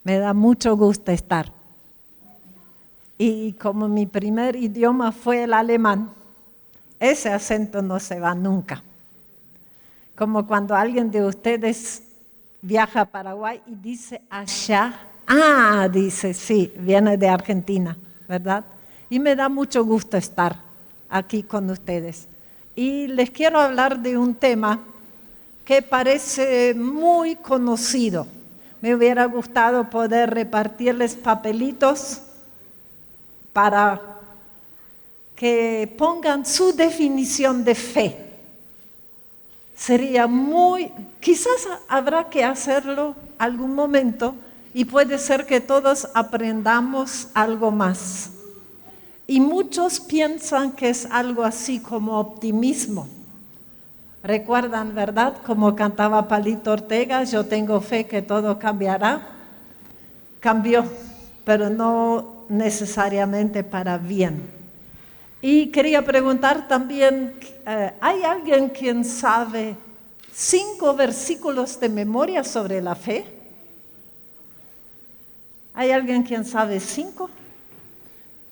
Me da mucho gusto estar. Y como mi primer idioma fue el alemán, ese acento no se va nunca. Como cuando alguien de ustedes viaja a Paraguay y dice allá, dice, sí, viene de Argentina, ¿verdad? Y me da mucho gusto estar aquí con ustedes. Y les quiero hablar de un tema que parece muy conocido. Me hubiera gustado poder repartirles papelitos para que pongan su definición de fe. Sería quizás habrá que hacerlo algún momento y puede ser que todos aprendamos algo más. Y muchos piensan que es algo así como optimismo. ¿Recuerdan, verdad? Como cantaba Palito Ortega, yo tengo fe que todo cambiará. Cambió, pero no necesariamente para bien. Y quería preguntar también, ¿hay alguien quien sabe 5 versículos de memoria sobre la fe? ¿Hay alguien quien sabe 5?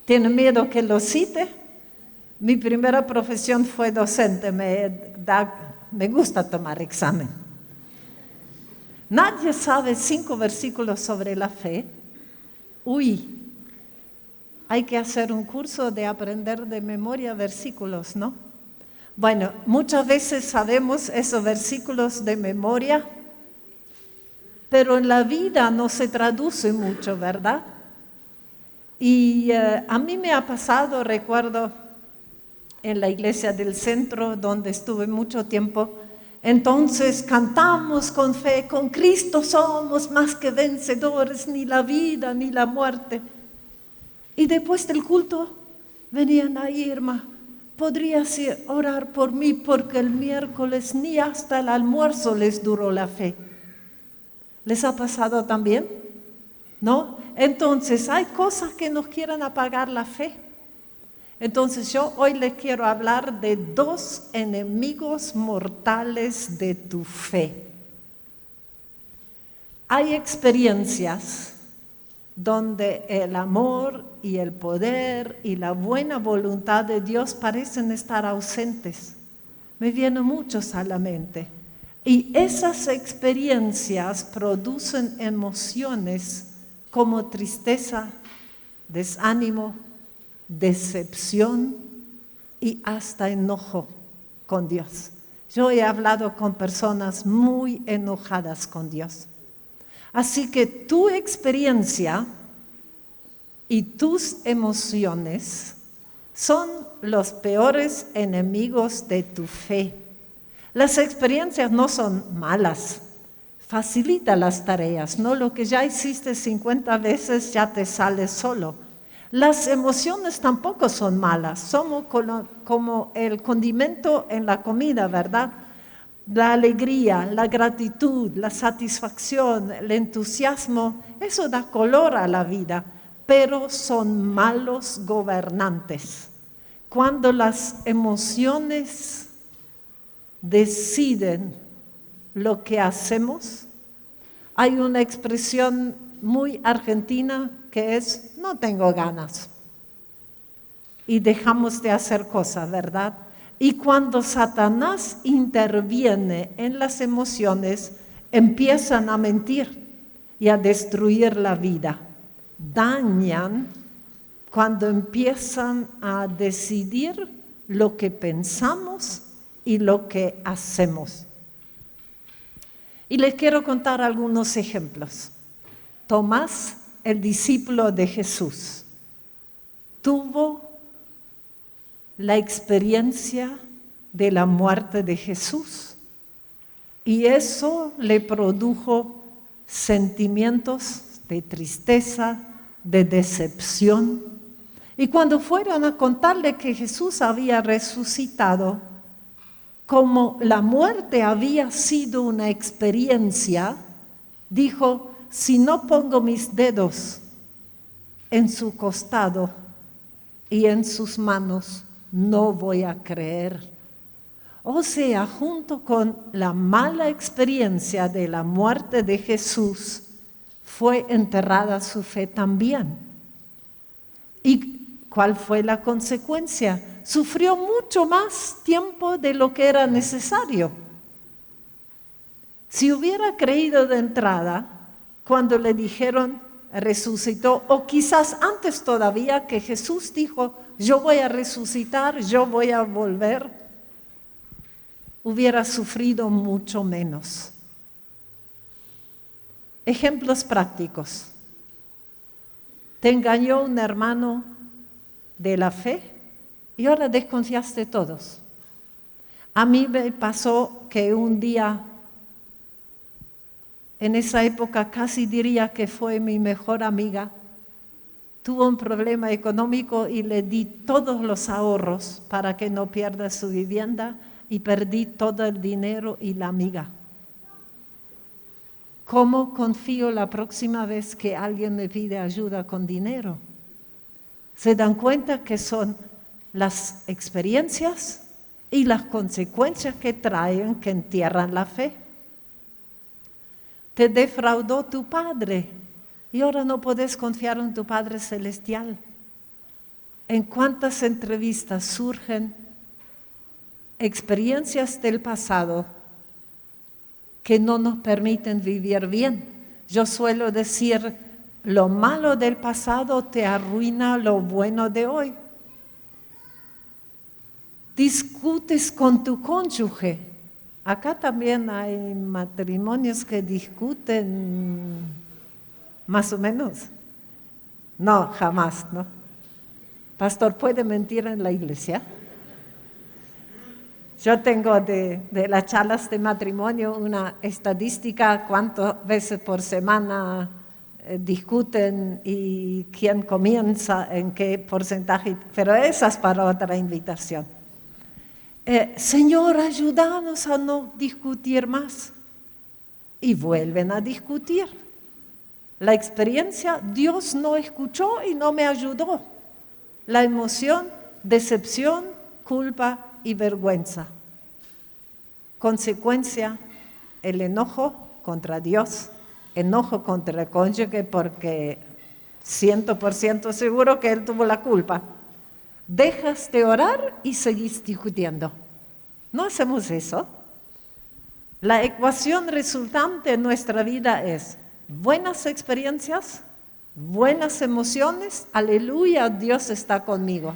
¿Tiene miedo que lo cite? Mi primera profesión fue docente, me gusta tomar examen. ¿Nadie sabe 5 versículos sobre la fe? Hay que hacer un curso de aprender de memoria versículos, ¿no? Bueno, muchas veces sabemos esos versículos de memoria, pero en la vida no se traduce mucho, ¿verdad? Y a mí me ha pasado, recuerdo, en la iglesia del centro, donde estuve mucho tiempo, entonces cantamos con fe, con Cristo somos más que vencedores, ni la vida ni la muerte. Y después del culto venían ahí, Irma, ¿podrías orar por mí? Porque el miércoles ni hasta el almuerzo les duró la fe. ¿Les ha pasado también? ¿No? Entonces hay cosas que nos quieren apagar la fe. Entonces yo hoy les quiero hablar de 2 enemigos mortales de tu fe. Hay experiencias donde el amor y el poder y la buena voluntad de Dios parecen estar ausentes. Me vienen muchos a la mente. Y esas experiencias producen emociones como tristeza, desánimo, decepción y hasta enojo con Dios. Yo he hablado con personas muy enojadas con Dios. Así que tu experiencia y tus emociones son los peores enemigos de tu fe. Las experiencias no son malas, facilita las tareas, ¿no? Lo que ya hiciste 50 veces ya te sale solo. Las emociones tampoco son malas, somos como el condimento en la comida, ¿verdad? La alegría, la gratitud, la satisfacción, el entusiasmo, eso da color a la vida, pero son malos gobernantes. Cuando las emociones deciden lo que hacemos, hay una expresión muy argentina que es, no tengo ganas. Y dejamos de hacer cosas, ¿verdad? Y cuando Satanás interviene en las emociones, empiezan a mentir y a destruir la vida. Dañan cuando empiezan a decidir lo que pensamos y lo que hacemos. Y les quiero contar algunos ejemplos. Tomás, el discípulo de Jesús, tuvo la experiencia de la muerte de Jesús y eso le produjo sentimientos de tristeza, de decepción. Y cuando fueron a contarle que Jesús había resucitado, como la muerte había sido una experiencia, dijo, si no pongo mis dedos en su costado y en sus manos, no voy a creer. O sea, junto con la mala experiencia de la muerte de Jesús, fue enterrada su fe también. ¿Y cuál fue la consecuencia? Sufrió mucho más tiempo de lo que era necesario. Si hubiera creído de entrada, cuando le dijeron resucitó, o quizás antes todavía que Jesús dijo, yo voy a resucitar, yo voy a volver, hubiera sufrido mucho menos. Ejemplos prácticos. Te engañó un hermano de la fe y ahora desconfiaste de todos. A mí me pasó que un día, en esa época casi diría que fue mi mejor amiga, tuvo un problema económico y le di todos los ahorros para que no pierda su vivienda y perdí todo el dinero y la amiga. ¿Cómo confío la próxima vez que alguien me pide ayuda con dinero? ¿Se dan cuenta que son las experiencias y las consecuencias que traen que entierran la fe? Te defraudó tu padre y ahora no puedes confiar en tu Padre Celestial. ¿En cuántas entrevistas surgen experiencias del pasado que no nos permiten vivir bien? Yo suelo decir, lo malo del pasado te arruina lo bueno de hoy. Discutes con tu cónyuge. Acá también hay matrimonios que discuten más o menos. No, jamás, ¿no? Pastor, ¿puede mentir en la iglesia? Yo tengo de las charlas de matrimonio una estadística, cuántas veces por semana discuten y quién comienza, en qué porcentaje, pero esa es para otra invitación. Señor, ayúdanos a no discutir más. Y vuelven a discutir. La experiencia, Dios no escuchó y no me ayudó. La emoción, decepción, culpa y vergüenza. Consecuencia, el enojo contra Dios, enojo contra el cónyuge porque 100% seguro que él tuvo la culpa. Dejas de orar y seguís discutiendo. ¿No hacemos eso? La ecuación resultante en nuestra vida es buenas experiencias, buenas emociones, aleluya, Dios está conmigo.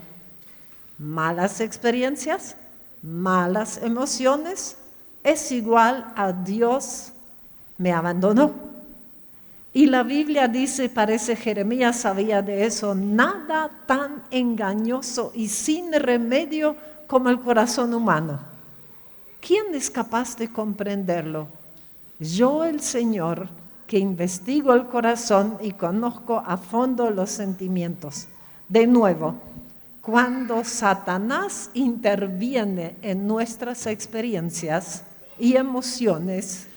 Malas experiencias, malas emociones, es igual a Dios me abandonó. Y la Biblia dice, parece Jeremías sabía de eso, nada tan engañoso y sin remedio como el corazón humano. ¿Quién es capaz de comprenderlo? Yo, el Señor, que investigo el corazón y conozco a fondo los sentimientos. De nuevo, cuando Satanás interviene en nuestras experiencias y emociones,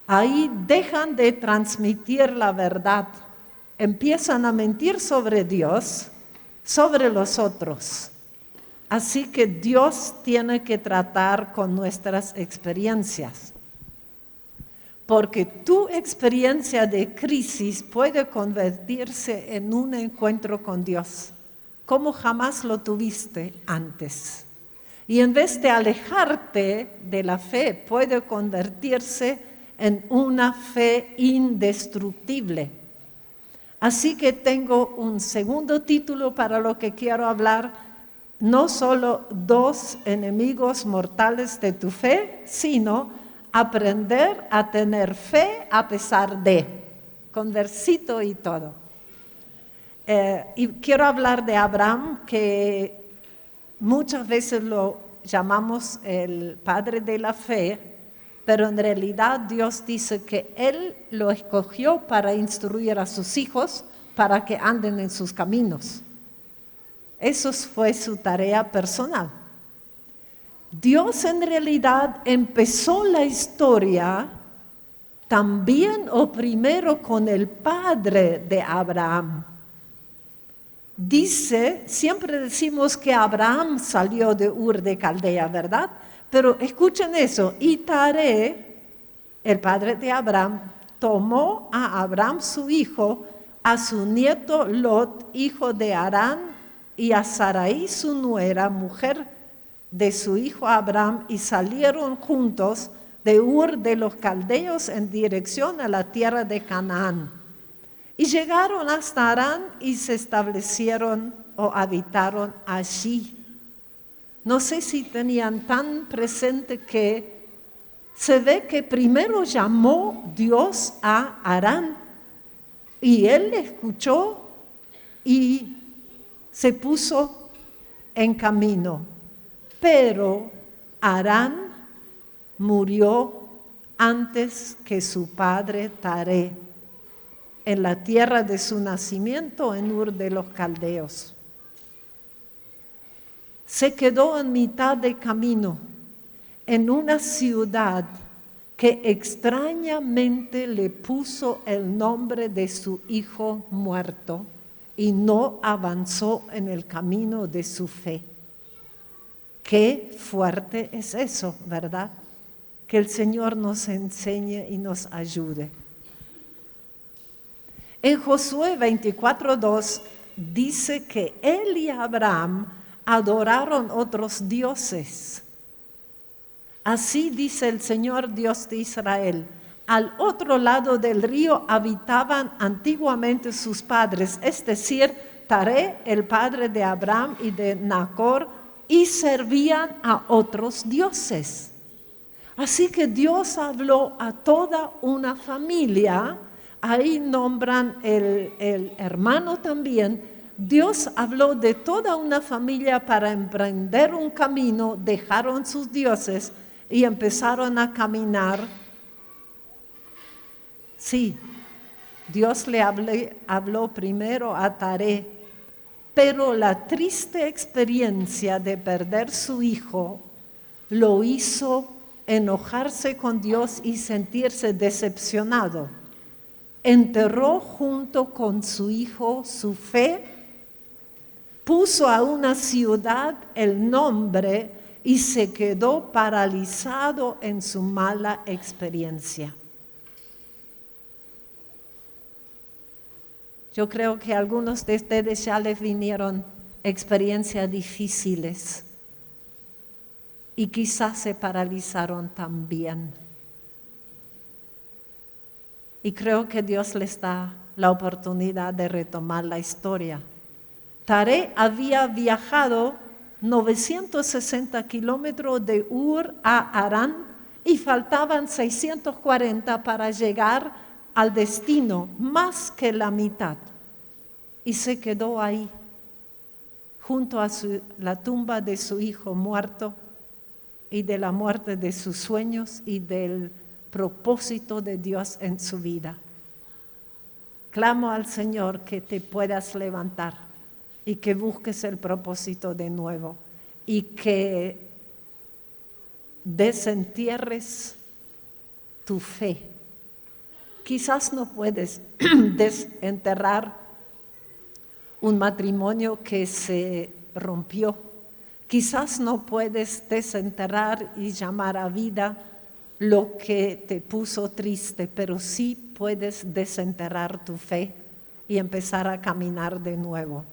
ahí dejan de transmitir la verdad, empiezan a mentir sobre Dios, sobre los otros. Así que Dios tiene que tratar con nuestras experiencias. Porque tu experiencia de crisis puede convertirse en un encuentro con Dios, como jamás lo tuviste antes. Y en vez de alejarte de la fe, puede convertirse en una fe indestructible. Así que tengo un segundo título para lo que quiero hablar, no solo 2 enemigos mortales de tu fe, sino aprender a tener fe a pesar de, con versito y todo. Y quiero hablar de Abraham, que muchas veces lo llamamos el padre de la fe, pero en realidad Dios dice que Él lo escogió para instruir a sus hijos para que anden en sus caminos. Eso fue su tarea personal. Dios en realidad empezó la historia también o primero con el padre de Abraham. Dice, siempre decimos que Abraham salió de Ur de Caldea, ¿verdad? Pero escuchen eso, y Taré, el padre de Abraham, tomó a Abraham su hijo, a su nieto Lot, hijo de Harán, y a Sarai su nuera, mujer de su hijo Abraham, y salieron juntos de Ur de los Caldeos en dirección a la tierra de Canaán. Y llegaron hasta Harán y se establecieron o habitaron allí. No sé si tenían tan presente que se ve que primero llamó Dios a Harán y él escuchó y se puso en camino. Pero Harán murió antes que su padre Taré, en la tierra de su nacimiento, en Ur de los Caldeos. Se quedó en mitad de camino, en una ciudad que extrañamente le puso el nombre de su hijo muerto y no avanzó en el camino de su fe. Qué fuerte es eso, ¿verdad? Que el Señor nos enseñe y nos ayude. En Josué 24:2 dice que él y Abraham adoraron otros dioses. Así dice el Señor Dios de Israel: al otro lado del río habitaban antiguamente sus padres, es decir, Taré, el padre de Abraham y de Nacor, y servían a otros dioses. Así que Dios habló a toda una familia, ahí nombran el hermano también. Dios habló de toda una familia para emprender un camino, dejaron sus dioses y empezaron a caminar. Sí, Dios le habló primero a Taré, pero la triste experiencia de perder su hijo lo hizo enojarse con Dios y sentirse decepcionado. Enterró junto con su hijo su fe, puso a una ciudad el nombre y se quedó paralizado en su mala experiencia. Yo creo que a algunos de ustedes ya les vinieron experiencias difíciles y quizás se paralizaron también. Y creo que Dios les da la oportunidad de retomar la historia. Taré había viajado 960 kilómetros de Ur a Harán y faltaban 640 para llegar al destino, más que la mitad. Y se quedó ahí, junto a la tumba de su hijo muerto y de la muerte de sus sueños y del propósito de Dios en su vida. Clamo al Señor que te puedas levantar y que busques el propósito de nuevo y que desentierres tu fe. Quizás no puedes desenterrar un matrimonio que se rompió. Quizás no puedes desenterrar y llamar a vida lo que te puso triste, pero sí puedes desenterrar tu fe y empezar a caminar de nuevo.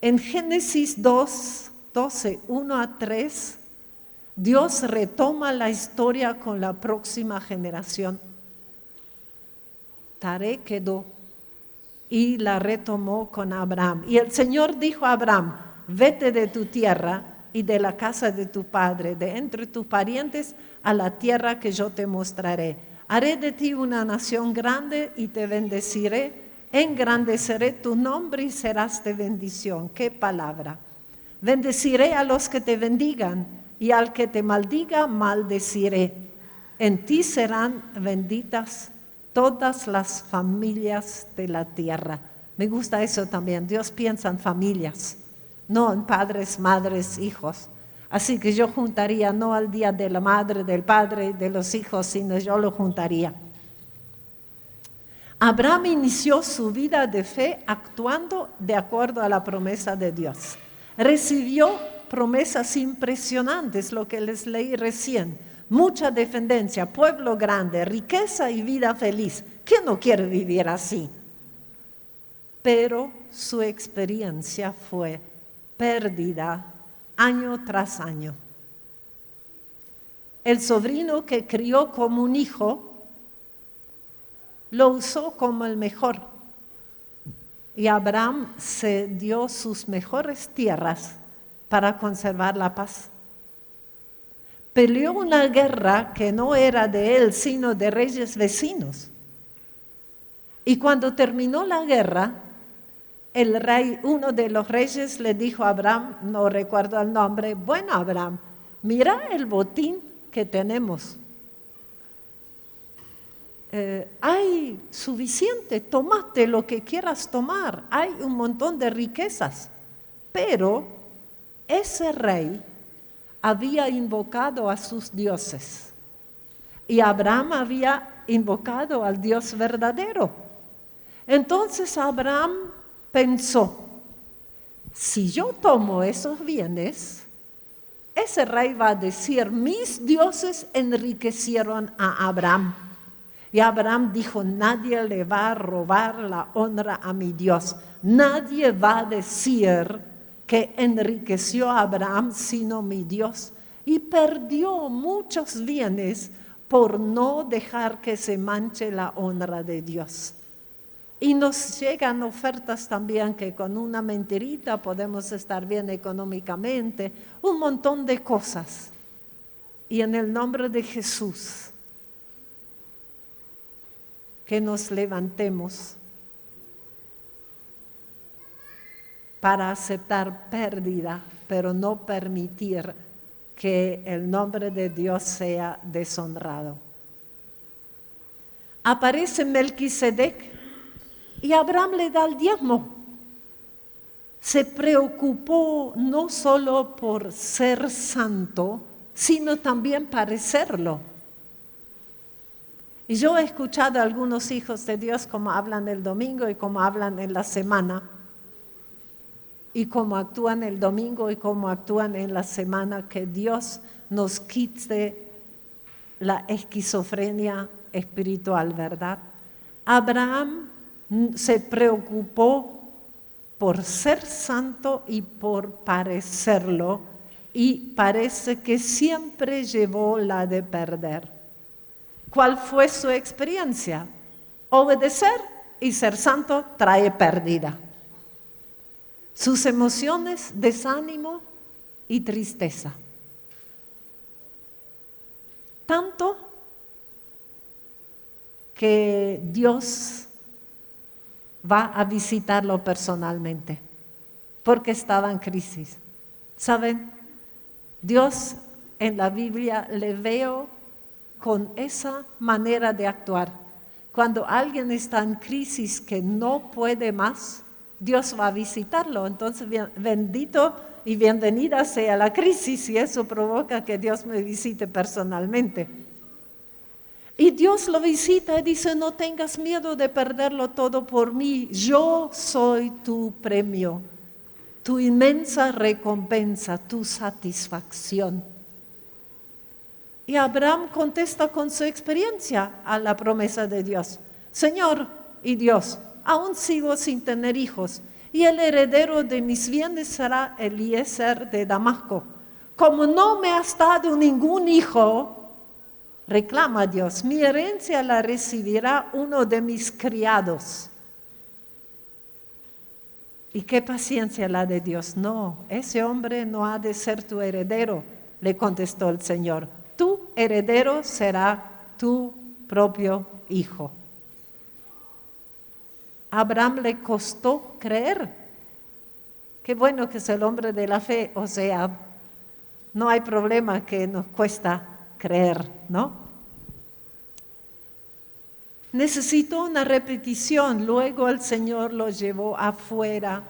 En Génesis 2:12, 1-3, Dios retoma la historia con la próxima generación. Taré quedó y la retomó con Abraham. Y el Señor dijo a Abraham: vete de tu tierra y de la casa de tu padre, de entre tus parientes, a la tierra que yo te mostraré. Haré de ti una nación grande y te bendeciré, engrandeceré tu nombre y serás de bendición. ¿Qué palabra? Bendeciré a los que te bendigan y al que te maldiga maldeciré. En ti serán benditas todas las familias de la tierra. Me gusta eso también. Dios piensa en familias, no en padres, madres, hijos. Así que yo juntaría no al día de la madre, del padre, de los hijos, sino yo lo juntaría. Abraham inició su vida de fe actuando de acuerdo a la promesa de Dios. Recibió promesas impresionantes, lo que les leí recién. Mucha descendencia, pueblo grande, riqueza y vida feliz. ¿Quién no quiere vivir así? Pero su experiencia fue pérdida año tras año. El sobrino que crió como un hijo lo usó como el mejor. Y Abraham se dio sus mejores tierras para conservar la paz. Peleó una guerra que no era de él, sino de reyes vecinos. Y cuando terminó la guerra, el rey, uno de los reyes le dijo a Abraham, no recuerdo el nombre, bueno Abraham, mira el botín que tenemos. Hay suficiente, tómate lo que quieras tomar, hay un montón de riquezas. Pero ese rey había invocado a sus dioses y Abraham había invocado al Dios verdadero. Entonces Abraham pensó, si yo tomo esos bienes, ese rey va a decir, mis dioses enriquecieron a Abraham. Y Abraham dijo, nadie le va a robar la honra a mi Dios. Nadie va a decir que enriqueció a Abraham sino mi Dios. Y perdió muchos bienes por no dejar que se manche la honra de Dios. Y nos llegan ofertas también que con una mentirita podemos estar bien económicamente, un montón de cosas. Y en el nombre de Jesús, que nos levantemos para aceptar pérdida, pero no permitir que el nombre de Dios sea deshonrado. Aparece Melquisedec y Abraham le da el diezmo. Se preocupó no solo por ser santo, sino también parecerlo. Y yo he escuchado a algunos hijos de Dios cómo hablan el domingo y cómo hablan en la semana, y cómo actúan el domingo y cómo actúan en la semana, que Dios nos quite la esquizofrenia espiritual, ¿verdad? Abraham se preocupó por ser santo y por parecerlo, y parece que siempre llevó la de perder. ¿Cuál fue su experiencia? Obedecer y ser santo trae pérdida. Sus emociones, desánimo y tristeza. Tanto que Dios va a visitarlo personalmente, porque estaba en crisis. ¿Saben? Dios en la Biblia le veo con esa manera de actuar. Cuando alguien está en crisis que no puede más, Dios va a visitarlo. Entonces, bendito y bienvenida sea la crisis, y eso provoca que Dios me visite personalmente. Y Dios lo visita y dice, no tengas miedo de perderlo todo por mí. Yo soy tu premio, tu inmensa recompensa, tu satisfacción. Y Abraham contesta con su experiencia a la promesa de Dios. Señor y Dios, aún sigo sin tener hijos, y el heredero de mis bienes será Eliezer de Damasco. Como no me has dado ningún hijo, reclama a Dios, mi herencia la recibirá uno de mis criados. ¿Y qué paciencia la de Dios? No, ese hombre no ha de ser tu heredero, le contestó el Señor. Tu heredero será tu propio hijo. A Abraham le costó creer. Qué bueno que es el hombre de la fe, o sea, no hay problema que nos cuesta creer, ¿no? Necesitó una repetición. Luego el Señor lo llevó afuera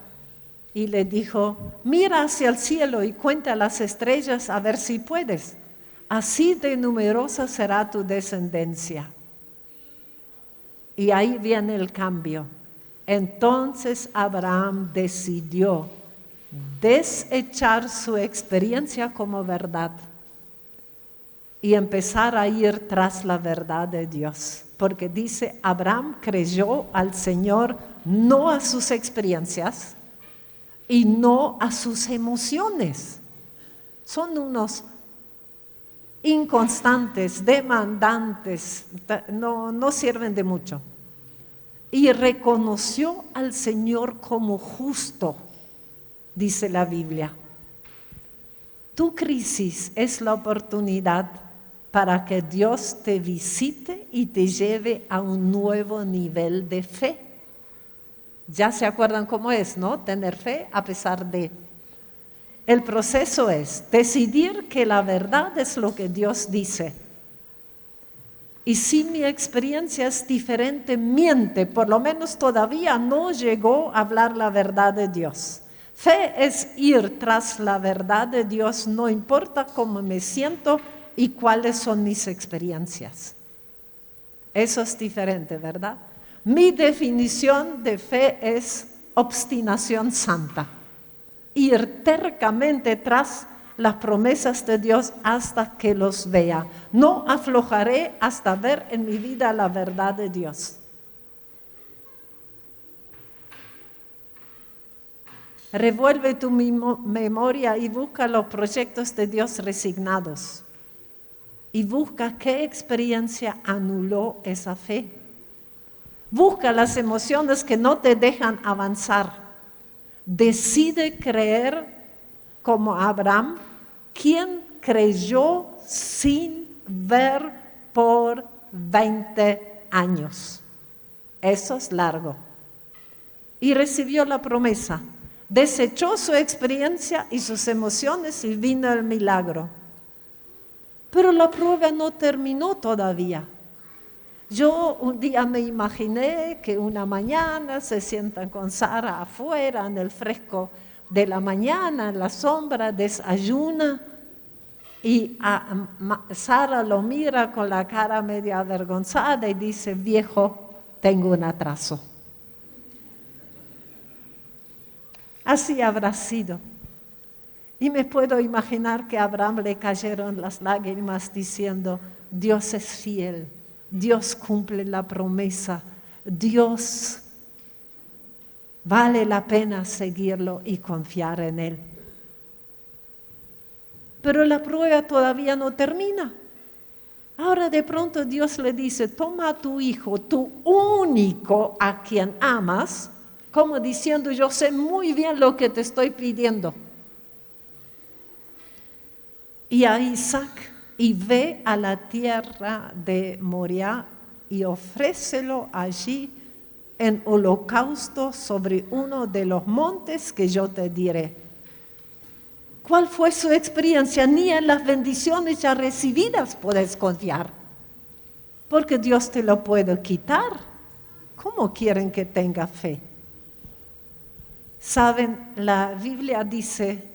y le dijo, mira hacia el cielo y cuenta las estrellas a ver si puedes. Así de numerosa será tu descendencia. Y ahí viene el cambio. Entonces Abraham decidió desechar su experiencia como verdad y empezar a ir tras la verdad de Dios. Porque dice, Abraham creyó al Señor no a sus experiencias y no a sus emociones. Son unos inconstantes, demandantes, no sirven de mucho. Y reconoció al Señor como justo, dice la Biblia. Tu crisis es la oportunidad para que Dios te visite y te lleve a un nuevo nivel de fe. Ya se acuerdan cómo es, ¿no? Tener fe a pesar de. El proceso es decidir que la verdad es lo que Dios dice. Y si mi experiencia es diferente, miente, por lo menos todavía no llegó a hablar la verdad de Dios. Fe es ir tras la verdad de Dios, no importa cómo me siento y cuáles son mis experiencias. Eso es diferente, ¿verdad? Mi definición de fe es obstinación santa. Ir tercamente tras las promesas de Dios hasta que los vea. No aflojaré hasta ver en mi vida la verdad de Dios. Revuelve tu memoria y busca los proyectos de Dios resignados. Y busca qué experiencia anuló esa fe. Busca las emociones que no te dejan avanzar. Decide creer como Abraham, quien creyó sin ver por 20 años. Eso es largo. Y recibió la promesa. Desechó su experiencia y sus emociones y vino el milagro. Pero la prueba no terminó todavía. Yo un día me imaginé que una mañana se sientan con Sara afuera en el fresco de la mañana, en la sombra, desayuna y Sara lo mira con la cara medio avergonzada y dice, viejo, tengo un atraso. Así habrá sido. Y me puedo imaginar que a Abraham le cayeron las lágrimas diciendo, Dios es fiel, Dios cumple la promesa, Dios vale la pena seguirlo y confiar en Él. Pero la prueba todavía no termina. Ahora de pronto Dios le dice, toma a tu hijo, tu único a quien amas, como diciendo, yo sé muy bien lo que te estoy pidiendo. Y a Isaac, y ve a la tierra de Moriah y ofrécelo allí en holocausto sobre uno de los montes que yo te diré. ¿Cuál fue su experiencia? Ni en las bendiciones ya recibidas puedes confiar, porque Dios te lo puede quitar. ¿Cómo quieren que tenga fe? Saben, la Biblia dice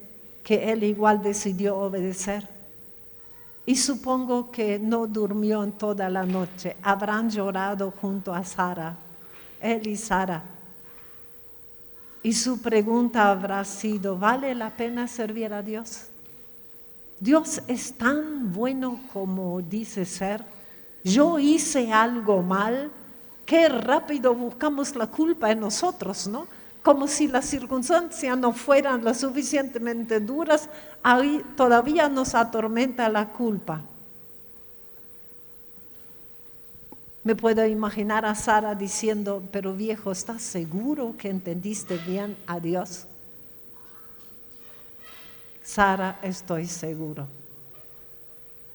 que él igual decidió obedecer. Y supongo que no durmió en toda la noche. Habrán llorado junto a Sara, él y Sara. Y su pregunta habrá sido, ¿vale la pena servir a Dios? ¿Dios es tan bueno como dice ser? ¿Yo hice algo mal? Qué rápido buscamos la culpa en nosotros, ¿no? Como si las circunstancias no fueran lo suficientemente duras, ahí todavía nos atormenta la culpa. Me puedo imaginar a Sara diciendo, pero viejo, ¿estás seguro que entendiste bien a Dios? Sara, estoy seguro.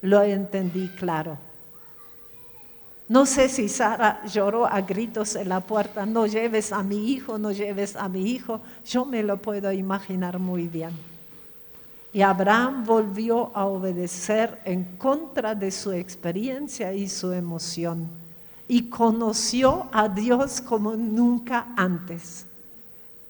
Lo entendí claro. No sé si Sara lloró a gritos en la puerta, no lleves a mi hijo, no lleves a mi hijo. Yo me lo puedo imaginar muy bien. Y Abraham volvió a obedecer en contra de su experiencia y su emoción. Y conoció a Dios como nunca antes.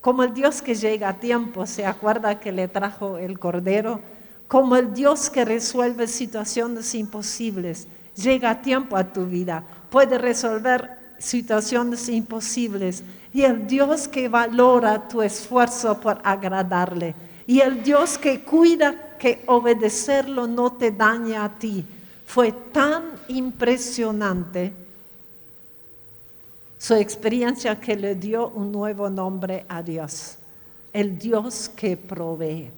Como el Dios que llega a tiempo, ¿se acuerda que le trajo el cordero? Como el Dios que resuelve situaciones imposibles. Llega a tiempo a tu vida, puede resolver situaciones imposibles. Y el Dios que valora tu esfuerzo por agradarle. Y el Dios que cuida que obedecerlo no te daña a ti. Fue tan impresionante su experiencia que le dio un nuevo nombre a Dios, el Dios que provee.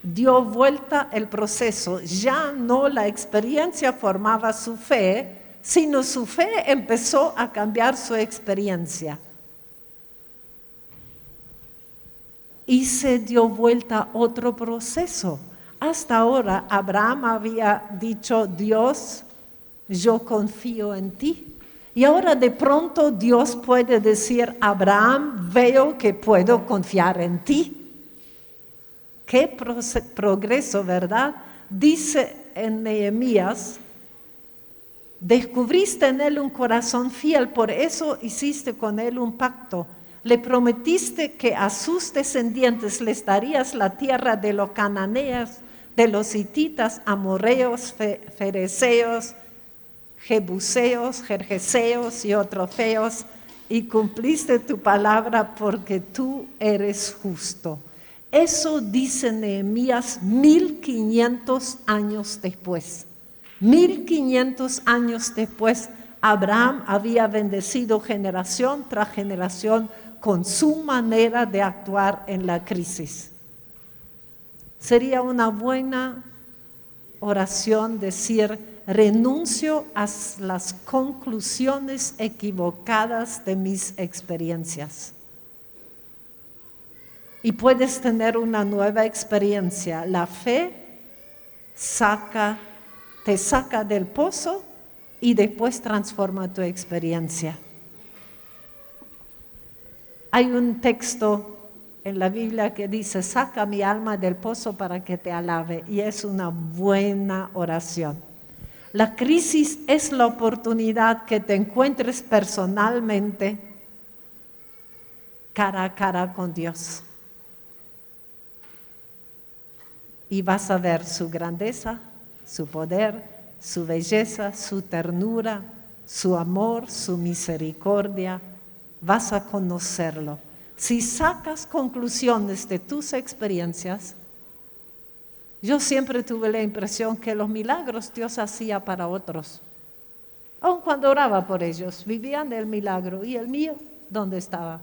Dio vuelta el proceso, ya no la experiencia formaba su fe, sino su fe empezó a cambiar su experiencia. Y se dio vuelta otro proceso. Hasta ahora Abraham había dicho, Dios, yo confío en ti. Y ahora de pronto Dios puede decir, Abraham, veo que puedo confiar en ti. Qué progreso, ¿verdad? Dice en Nehemías, descubriste en él un corazón fiel, por eso hiciste con él un pacto. Le prometiste que a sus descendientes les darías la tierra de los cananeos, de los hititas, amorreos, fereceos, jebuseos, jerjeseos y otros feos, y cumpliste tu palabra porque tú eres justo. Eso dice Nehemías 1500 años después. 1500 años después, Abraham había bendecido generación tras generación con su manera de actuar en la crisis. Sería una buena oración decir, renuncio a las conclusiones equivocadas de mis experiencias. Y puedes tener una nueva experiencia. La fe te saca del pozo y después transforma tu experiencia. Hay un texto en la Biblia que dice, saca mi alma del pozo para que te alabe, y es una buena oración. La crisis es la oportunidad que te encuentres personalmente cara a cara con Dios. Y vas a ver su grandeza, su poder, su belleza, su ternura, su amor, su misericordia. Vas a conocerlo. Si sacas conclusiones de tus experiencias, yo siempre tuve la impresión que los milagros Dios hacía para otros. Aun cuando oraba por ellos, vivían el milagro. ¿Y el mío dónde estaba?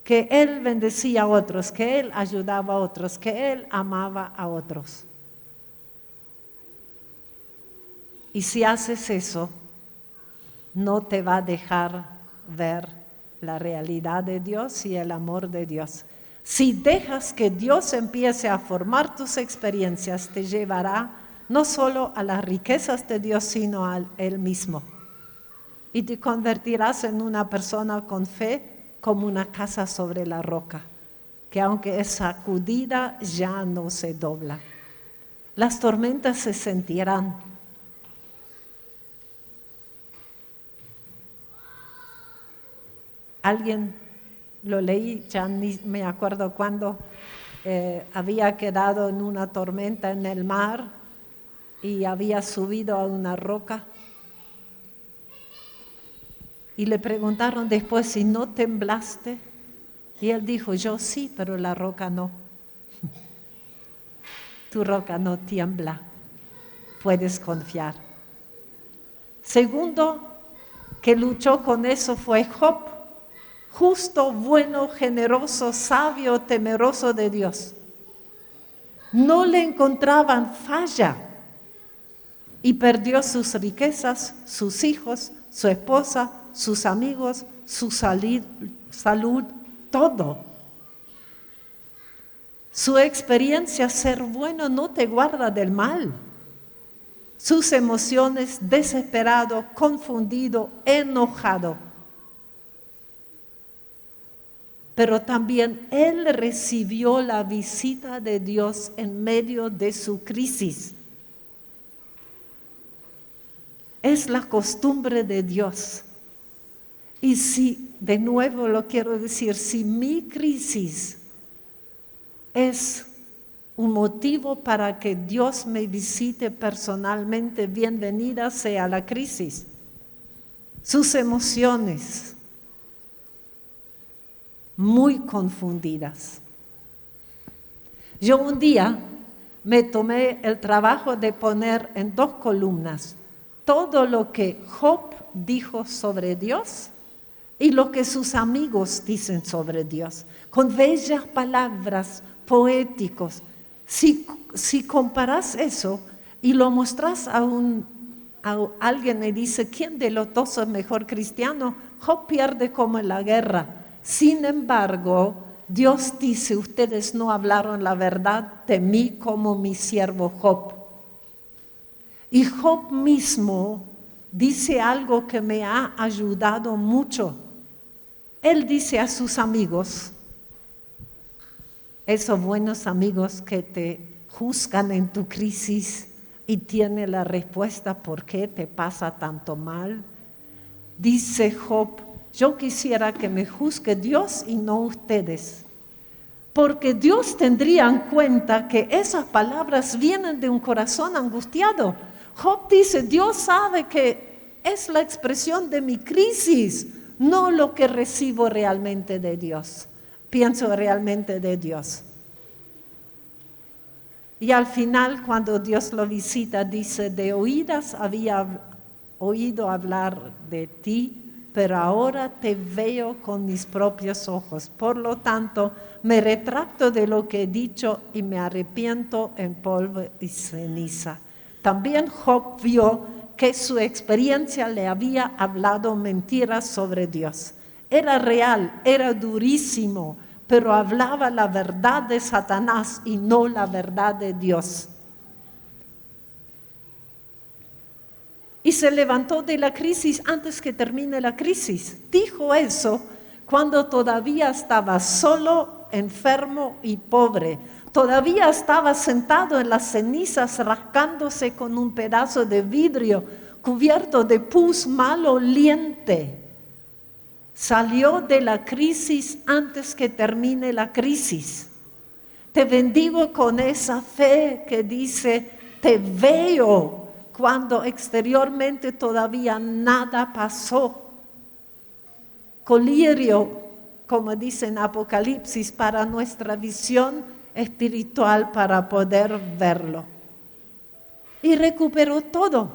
Que Él bendecía a otros, que Él ayudaba a otros, que Él amaba a otros. Y si haces eso, no te va a dejar ver la realidad de Dios y el amor de Dios. Si dejas que Dios empiece a formar tus experiencias, te llevará no solo a las riquezas de Dios, sino a Él mismo. Y te convertirás en una persona con fe, como una casa sobre la roca, que aunque es sacudida, ya no se dobla. Las tormentas se sentirán. Alguien, lo leí, ya ni me acuerdo cuándo, había quedado en una tormenta en el mar y había subido a una roca. Y le preguntaron después si no temblaste. Y él dijo, yo sí, pero la roca no. Tu roca no tiembla. Puedes confiar. Segundo, que luchó con eso fue Job. Justo, bueno, generoso, sabio, temeroso de Dios. No le encontraban falla. Y perdió sus riquezas, sus hijos, su esposa, sus amigos, su salud, todo. Su experiencia ser bueno no te guarda del mal. Sus emociones, desesperado, confundido, enojado. Pero también él recibió la visita de Dios en medio de su crisis. Es la costumbre de Dios. Y si, de nuevo lo quiero decir, si mi crisis es un motivo para que Dios me visite personalmente, bienvenida sea la crisis. Sus emociones muy confundidas. Yo un día me tomé el trabajo de poner en 2 columnas todo lo que Job dijo sobre Dios y lo que sus amigos dicen sobre Dios, con bellas palabras, poéticos. Si comparas eso y lo mostras a alguien y dice, ¿quién de los dos es mejor cristiano? Job pierde como en la guerra. Sin embargo, Dios dice, ustedes no hablaron la verdad de mí como mi siervo Job. Y Job mismo dice algo que me ha ayudado mucho. Él dice a sus amigos, esos buenos amigos que te juzgan en tu crisis y tienen la respuesta por qué te pasa tanto mal. Dice Job, yo quisiera que me juzgue Dios y no ustedes, porque Dios tendría en cuenta que esas palabras vienen de un corazón angustiado. Job dice, Dios sabe que es la expresión de mi crisis, no lo que recibo realmente de Dios, pienso realmente de Dios. Y al final, cuando Dios lo visita, dice, de oídas había oído hablar de ti, pero ahora te veo con mis propios ojos. Por lo tanto, me retracto de lo que he dicho y me arrepiento en polvo y ceniza. También Job vio que su experiencia le había hablado mentiras sobre Dios. Era real, era durísimo, pero hablaba la verdad de Satanás y no la verdad de Dios. Y se levantó de la crisis antes que termine la crisis. Dijo eso cuando todavía estaba solo, enfermo y pobre. Todavía estaba sentado en las cenizas rascándose con un pedazo de vidrio cubierto de pus maloliente. Salió de la crisis antes que termine la crisis. Te bendigo con esa fe que dice, te veo cuando exteriormente todavía nada pasó. Colirio, como dice en Apocalipsis, para nuestra visión espiritual para poder verlo. Y recuperó todo.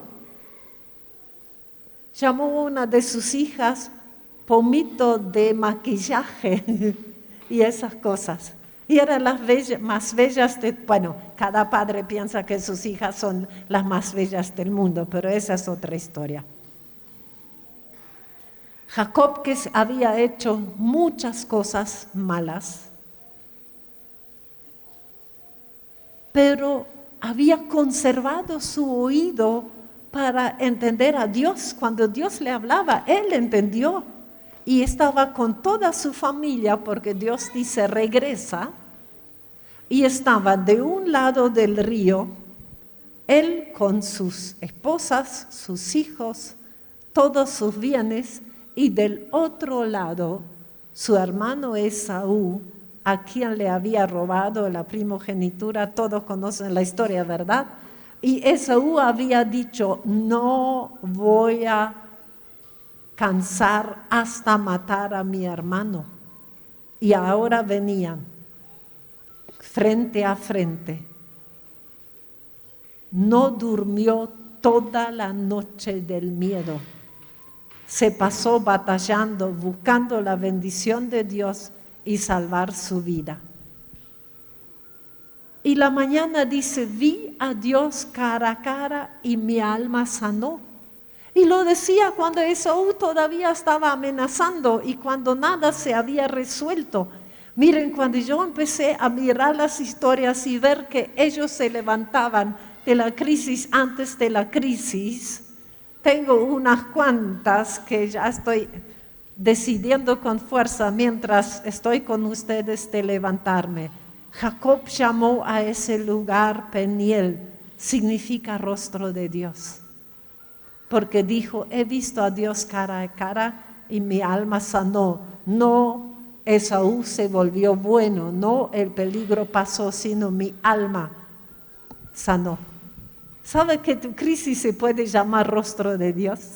Llamó a una de sus hijas pomito de maquillaje y esas cosas. Y eran las más bellas cada padre piensa que sus hijas son las más bellas del mundo, pero esa es otra historia. Jacob, que había hecho muchas cosas malas, pero había conservado su oído para entender a Dios. Cuando Dios le hablaba, él entendió. Y estaba con toda su familia, porque Dios dice, regresa. Y estaba de un lado del río, él con sus esposas, sus hijos, todos sus bienes, y del otro lado, su hermano Esaú, a quien le había robado la primogenitura. Todos conocen la historia, ¿verdad? Y Esaú había dicho, no voy a cansar hasta matar a mi hermano. Y ahora venían frente a frente. No durmió toda la noche del miedo. Se pasó batallando, buscando la bendición de Dios y salvar su vida. Y la mañana dice, vi a Dios cara a cara y mi alma sanó. Y lo decía cuando Esaú todavía estaba amenazando y cuando nada se había resuelto. Miren, cuando yo empecé a mirar las historias y ver que ellos se levantaban de la crisis antes de la crisis, tengo unas cuantas que ya estoy decidiendo con fuerza mientras estoy con ustedes de levantarme. Jacob llamó a ese lugar Peniel, significa rostro de Dios. Porque dijo, he visto a Dios cara a cara y mi alma sanó. No, Esaú se volvió bueno, no el peligro pasó, sino mi alma sanó. ¿Sabes que tu crisis se puede llamar rostro de Dios?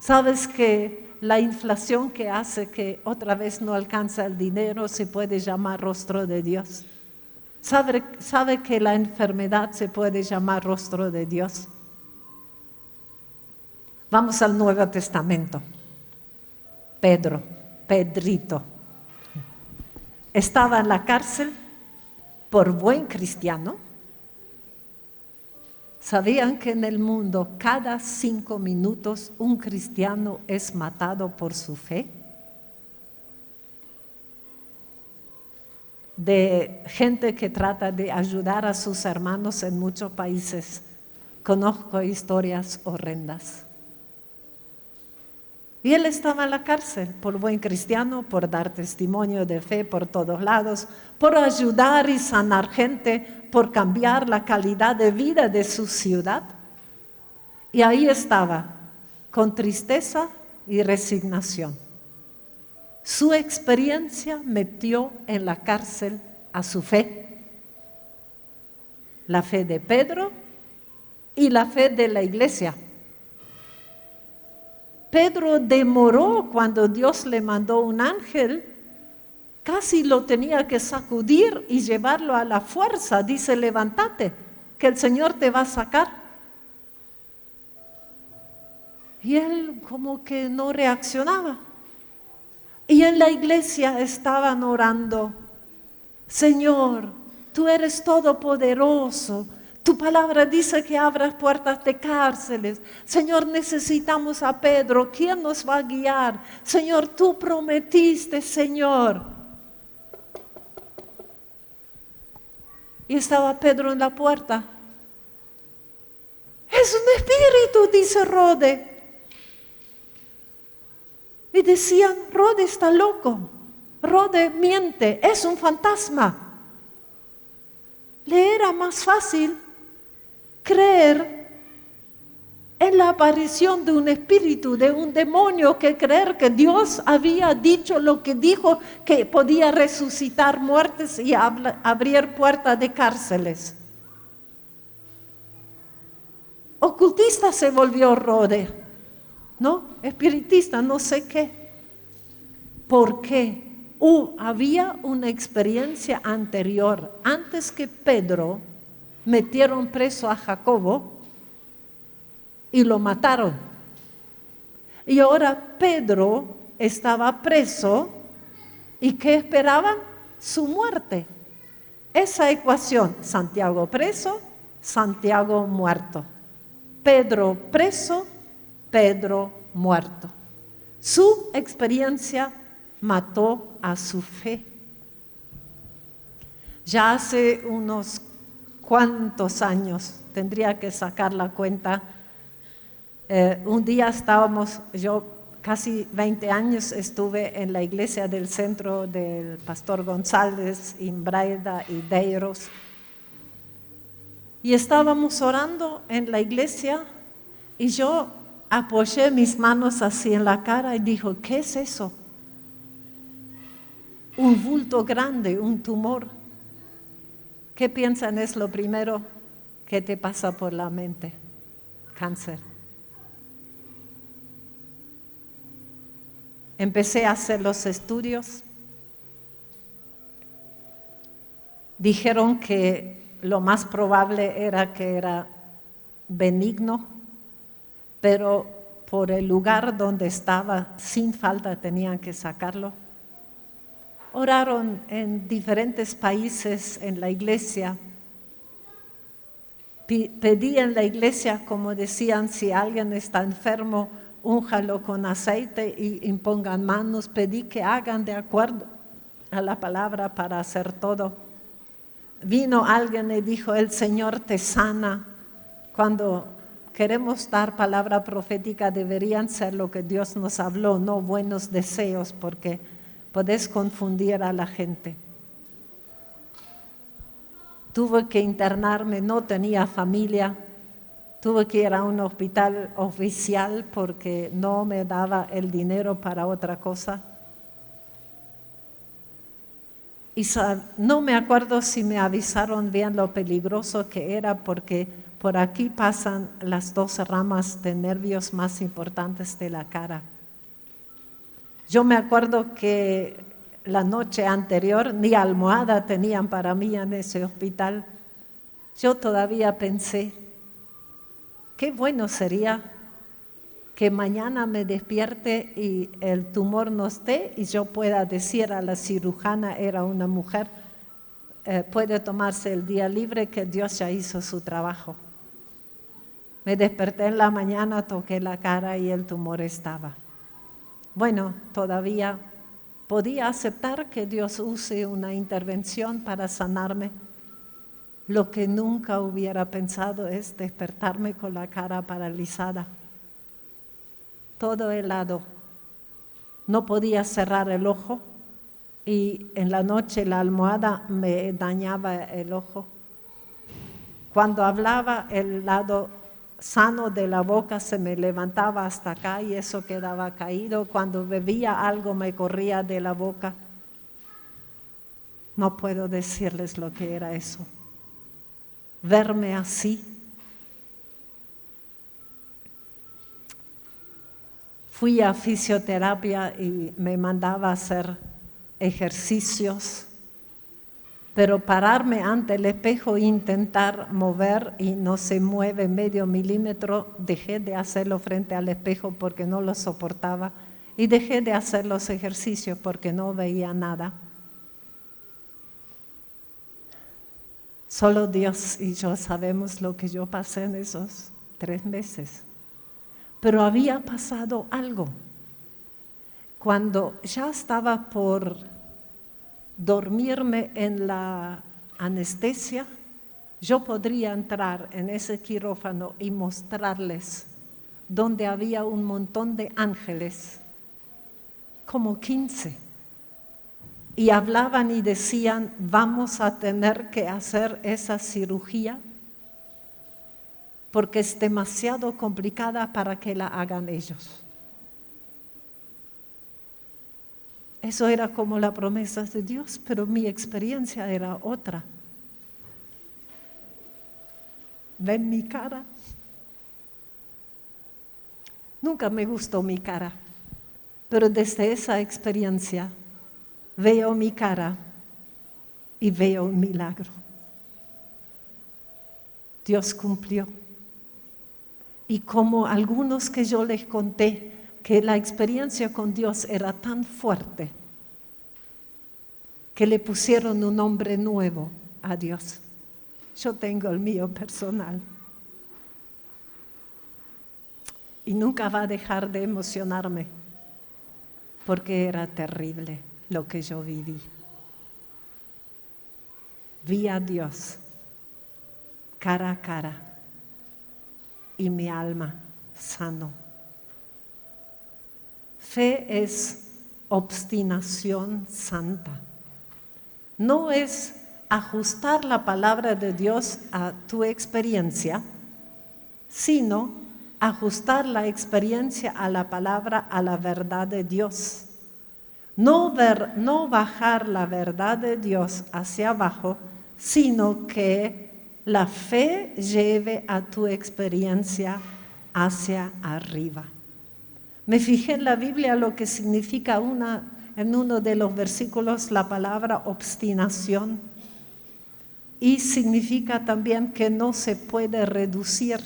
¿Sabes que la inflación que hace que otra vez no alcanza el dinero se puede llamar rostro de Dios? ¿Sabe que la enfermedad se puede llamar rostro de Dios? Vamos al Nuevo Testamento. Pedrito, estaba en la cárcel por buen cristiano. ¿Sabían que en el mundo cada 5 minutos un cristiano es matado por su fe? De gente que trata de ayudar a sus hermanos en muchos países, conozco historias horrendas. Y él estaba en la cárcel por buen cristiano, por dar testimonio de fe por todos lados, por ayudar y sanar gente, por cambiar la calidad de vida de su ciudad. Y ahí estaba, con tristeza y resignación. Su experiencia metió en la cárcel a su fe. La fe de Pedro y la fe de la iglesia. Pedro demoró cuando Dios le mandó un ángel, casi lo tenía que sacudir y llevarlo a la fuerza. Dice, levántate, que el Señor te va a sacar. Y él como que no reaccionaba. Y en la iglesia estaban orando, Señor, tú eres todopoderoso. Tu palabra dice que abras puertas de cárceles. Señor, necesitamos a Pedro. ¿Quién nos va a guiar? Señor, tú prometiste, Señor. Y estaba Pedro en la puerta. Es un espíritu, dice Rode. Y decían, Rode está loco. Rode miente, es un fantasma. Le era más fácil creer en la aparición de un espíritu, de un demonio, que creer que Dios había dicho lo que dijo, que podía resucitar muertes y abrir puertas de cárceles. Ocultista se volvió Rode, ¿no? Espiritista, no sé qué. ¿Por qué? Había una experiencia anterior, antes que Pedro metieron preso a Jacobo y lo mataron. Y ahora Pedro estaba preso y ¿qué esperaban? Su muerte. Esa ecuación, Santiago preso, Santiago muerto. Pedro preso, Pedro muerto. Su experiencia mató a su fe. Ya hace unos cuantos años, tendría que sacar la cuenta, un día yo casi 20 años estuve en la iglesia del centro del pastor González, Imbraida y Deiros, y estábamos orando en la iglesia y yo apoyé mis manos así en la cara y dijo, ¿qué es eso? Un bulto grande, un tumor. ¿Qué piensan es lo primero que te pasa por la mente? Cáncer. Empecé a hacer los estudios. Dijeron que lo más probable era que era benigno, pero por el lugar donde estaba, sin falta tenían que sacarlo. Oraron en diferentes países en la iglesia. Pedí en la iglesia, como decían, si alguien está enfermo, únjalo con aceite y impongan manos. Pedí que hagan de acuerdo a la palabra para hacer todo. Vino alguien y dijo, el Señor te sana. Cuando queremos dar palabra profética deberían ser lo que Dios nos habló, no buenos deseos, porque podés confundir a la gente. Tuve que internarme, no tenía familia, tuve que ir a un hospital oficial porque no me daba el dinero para otra cosa. Y no me acuerdo si me avisaron bien lo peligroso que era, porque por aquí pasan las 2 ramas de nervios más importantes de la cara. Yo me acuerdo que la noche anterior, ni almohada tenían para mí en ese hospital. Yo todavía pensé, qué bueno sería que mañana me despierte y el tumor no esté y yo pueda decir a la cirujana, era una mujer, puede tomarse el día libre, que Dios ya hizo su trabajo. Me desperté en la mañana, toqué la cara y el tumor estaba. Bueno, todavía podía aceptar que Dios use una intervención para sanarme. Lo que nunca hubiera pensado es despertarme con la cara paralizada. Todo helado. No podía cerrar el ojo y en la noche la almohada me dañaba el ojo. Cuando hablaba, el lado sano de la boca se me levantaba hasta acá y eso quedaba caído. Cuando bebía algo me corría de la boca. No puedo decirles lo que era eso. Verme así. Fui a fisioterapia y me mandaba a hacer ejercicios, pero pararme ante el espejo e intentar mover y no se mueve medio milímetro, dejé de hacerlo frente al espejo porque no lo soportaba y dejé de hacer los ejercicios porque no veía nada. Solo Dios y yo sabemos lo que yo pasé en esos 3 meses. Pero había pasado algo. Cuando ya estaba por dormirme en la anestesia, yo podría entrar en ese quirófano y mostrarles donde había un montón de ángeles, como 15, y hablaban y decían, vamos a tener que hacer esa cirugía porque es demasiado complicada para que la hagan ellos. Eso era como la promesa de Dios, pero mi experiencia era otra. ¿Ven mi cara? Nunca me gustó mi cara, pero desde esa experiencia veo mi cara y veo un milagro. Dios cumplió. Y como algunos que yo les conté, que la experiencia con Dios era tan fuerte, que le pusieron un nombre nuevo a Dios. Yo tengo el mío personal. Y nunca va a dejar de emocionarme, porque era terrible lo que yo viví. Vi a Dios cara a cara y mi alma sanó. Fe es obstinación santa. No es ajustar la palabra de Dios a tu experiencia, sino ajustar la experiencia a la palabra, a la verdad de Dios. No bajar la verdad de Dios hacia abajo, sino que la fe lleve a tu experiencia hacia arriba. Me fijé en la Biblia lo que significa en uno de los versículos la palabra obstinación, y significa también que no se puede reducir,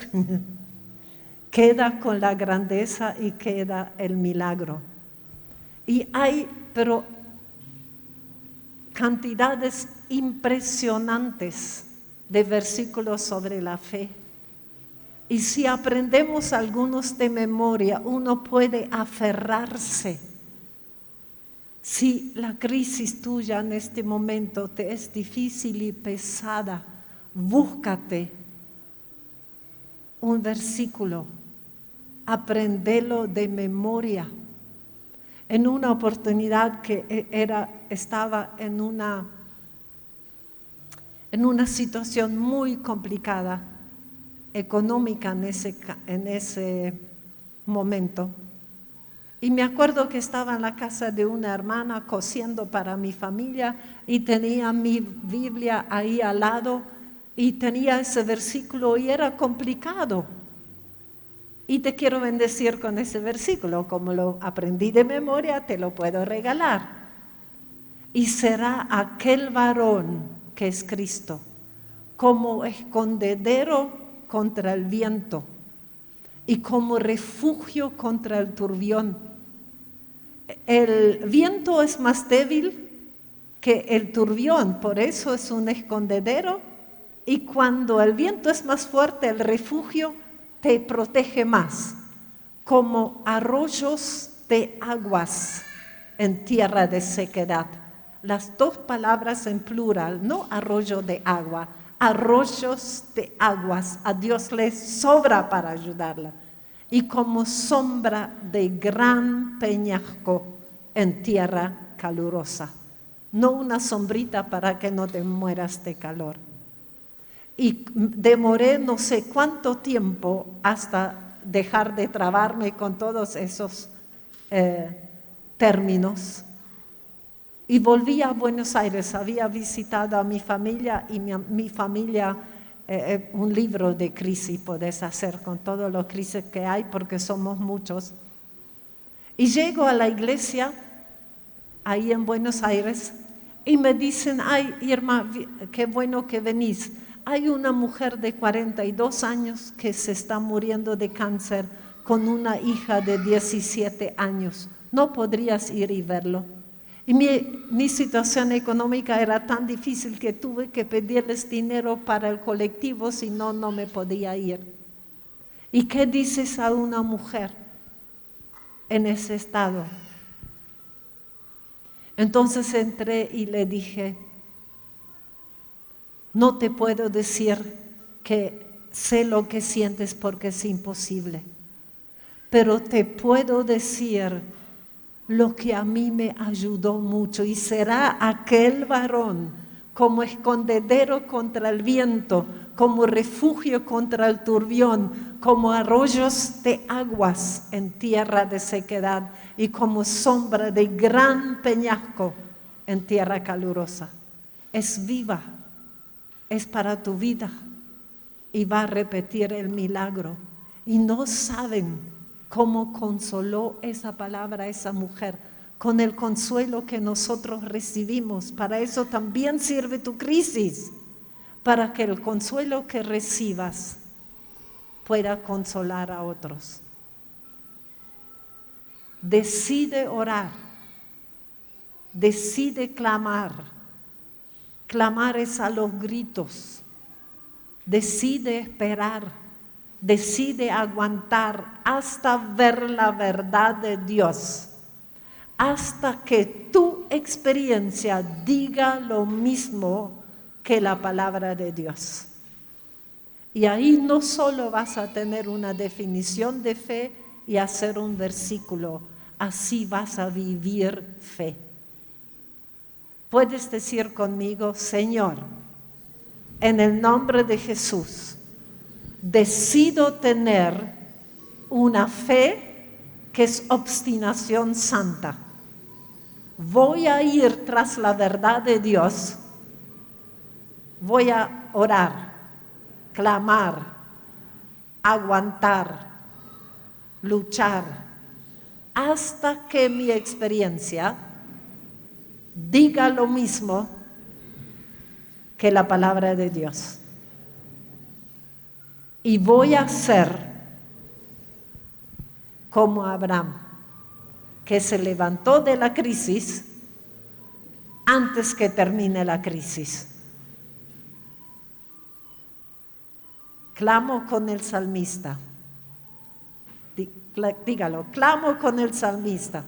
queda con la grandeza y queda el milagro. Y hay, pero cantidades impresionantes de versículos sobre la fe. Y si aprendemos algunos de memoria, uno puede aferrarse. Si la crisis tuya en este momento te es difícil y pesada, búscate un versículo, aprendelo de memoria. En una oportunidad que estaba en una situación muy complicada, económica en ese momento. Y me acuerdo que estaba en la casa de una hermana cosiendo para mi familia y tenía mi Biblia ahí al lado y tenía ese versículo y era complicado. Y te quiero bendecir con ese versículo, como lo aprendí de memoria, te lo puedo regalar. y será aquel varón que es Cristo, como escondedero contra el viento y como refugio contra el turbión. El viento es más débil que el turbión, por eso es un escondedero, y cuando el viento es más fuerte, el refugio te protege más, como arroyos de aguas en tierra de sequedad. Las dos palabras en plural, no arroyo de agua, arroyos de aguas. A Dios le sobra para ayudarla. Y como sombra de gran peñasco en tierra calurosa. No una sombrita para que no te mueras de calor. Y demoré no sé cuánto tiempo hasta dejar de trabarme con todos esos términos. Y volví a Buenos Aires, había visitado a mi familia y mi familia, un libro de crisis podés hacer con todas las crisis que hay porque somos muchos. Y llego a la iglesia, ahí en Buenos Aires, y me dicen, ay Irma, qué bueno que venís. Hay una mujer de 42 años que se está muriendo de cáncer con una hija de 17 años. ¿No podrías ir y verlo? Y mi situación económica era tan difícil que tuve que pedirles dinero para el colectivo, si no, no me podía ir. ¿Y qué dices a una mujer en ese estado? Entonces entré y le dije, no te puedo decir que sé lo que sientes porque es imposible, pero te puedo decir lo que a mí me ayudó mucho, y será aquel varón como escondedero contra el viento, como refugio contra el turbión, como arroyos de aguas en tierra de sequedad y como sombra de gran peñasco en tierra calurosa. Es viva, es para tu vida y va a repetir el milagro. Y no saben cómo consoló esa palabra a esa mujer, con el consuelo que nosotros recibimos. Para eso también sirve tu crisis, para que el consuelo que recibas pueda consolar a otros. Decide orar, decide clamar. Clamar es a los gritos. Decide esperar. Decide aguantar hasta ver la verdad de Dios, hasta que tu experiencia diga lo mismo que la palabra de Dios. Y ahí no solo vas a tener una definición de fe y hacer un versículo, así vas a vivir fe. Puedes decir conmigo, Señor, en el nombre de Jesús, decido tener una fe que es obstinación santa. Voy a ir tras la verdad de Dios. Voy a orar, clamar, aguantar, luchar, hasta que mi experiencia diga lo mismo que la palabra de Dios. Y voy a ser como Abraham, que se levantó de la crisis antes que termine la crisis. Clamo con el salmista. Dígalo, clamo con el salmista.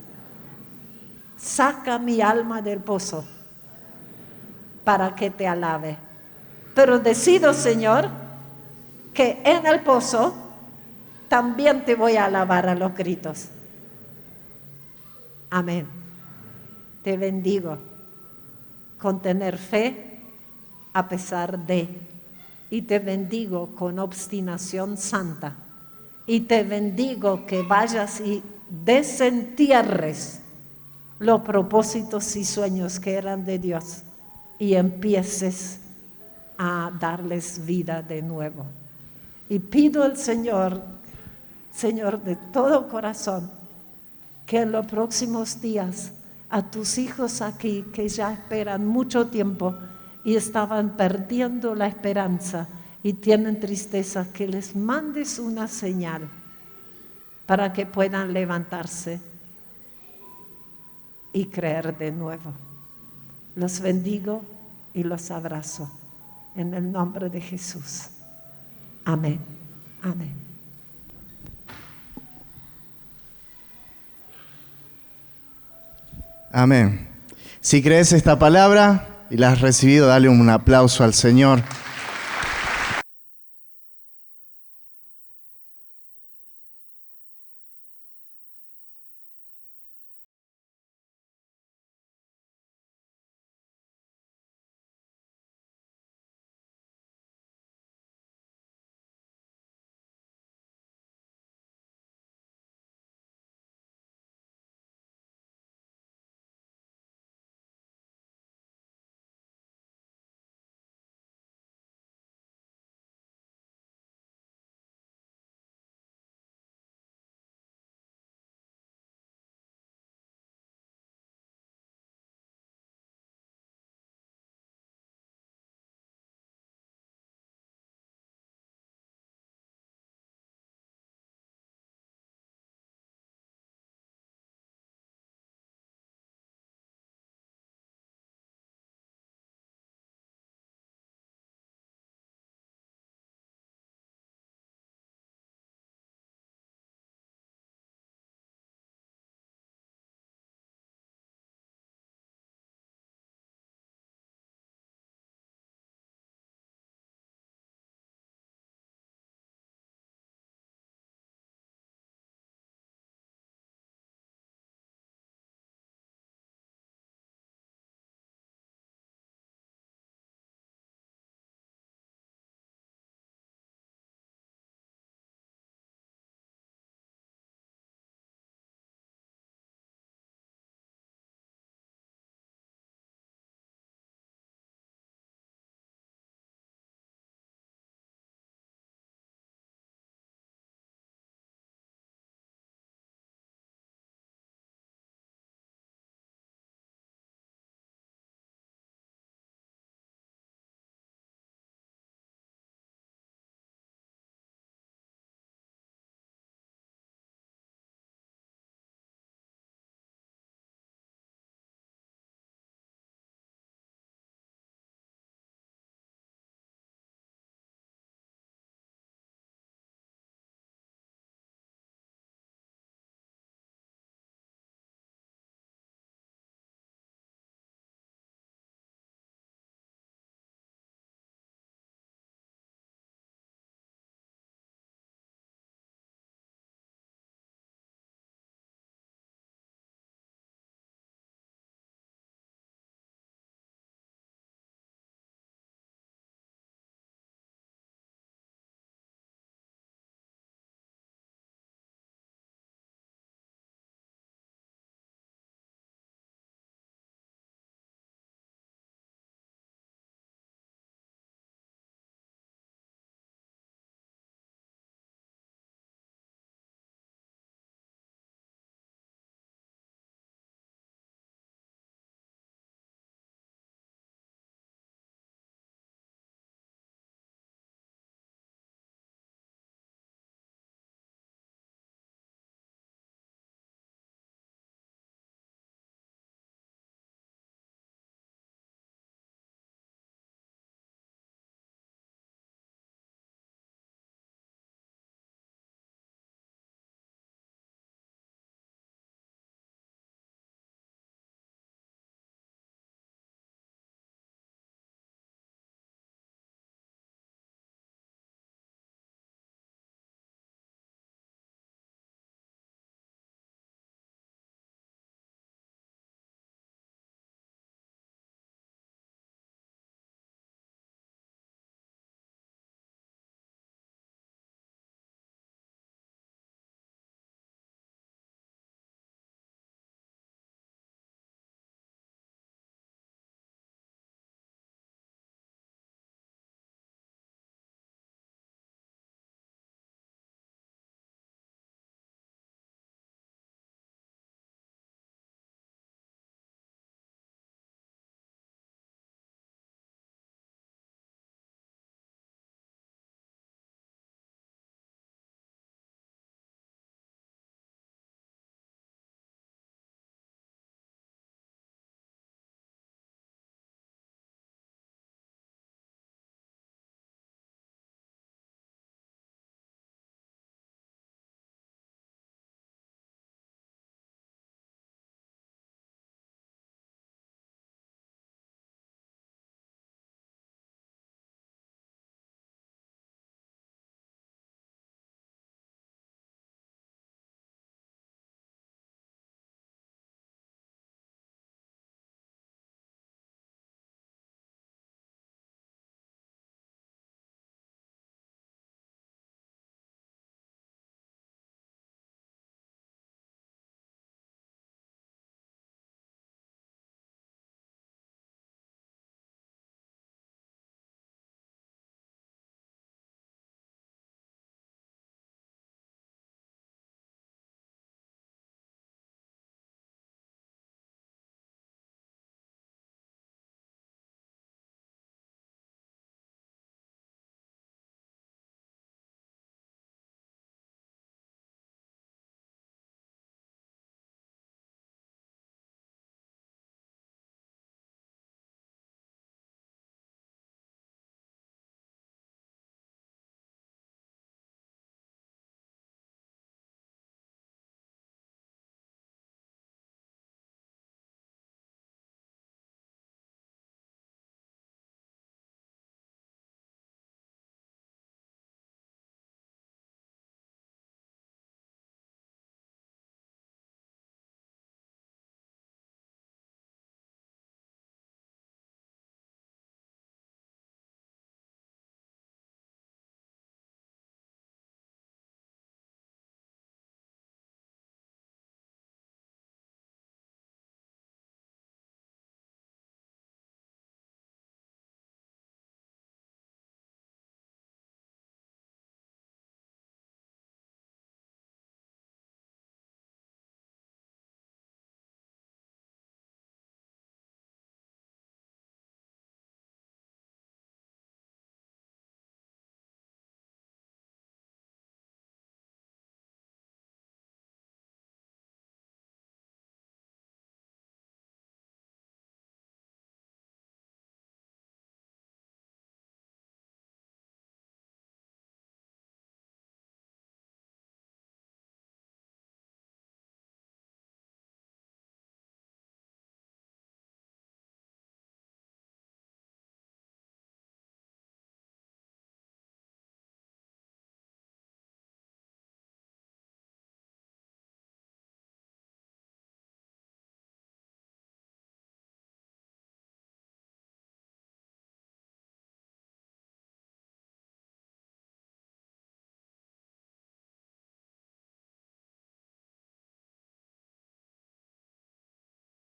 Saca mi alma del pozo para que te alabe. Pero decido, Señor, que en el pozo también te voy a alabar a los gritos. Amén. Te bendigo con tener fe a pesar de, y te bendigo con obstinación santa, y te bendigo que vayas y desentierres los propósitos y sueños que eran de Dios y empieces a darles vida de nuevo. Y pido al Señor, de todo corazón, que en los próximos días a tus hijos aquí que ya esperan mucho tiempo y estaban perdiendo la esperanza y tienen tristeza, que les mandes una señal para que puedan levantarse y creer de nuevo. Los bendigo y los abrazo en el nombre de Jesús. Amén. Amén. Amén. Si crees esta palabra y la has recibido, dale un aplauso al Señor.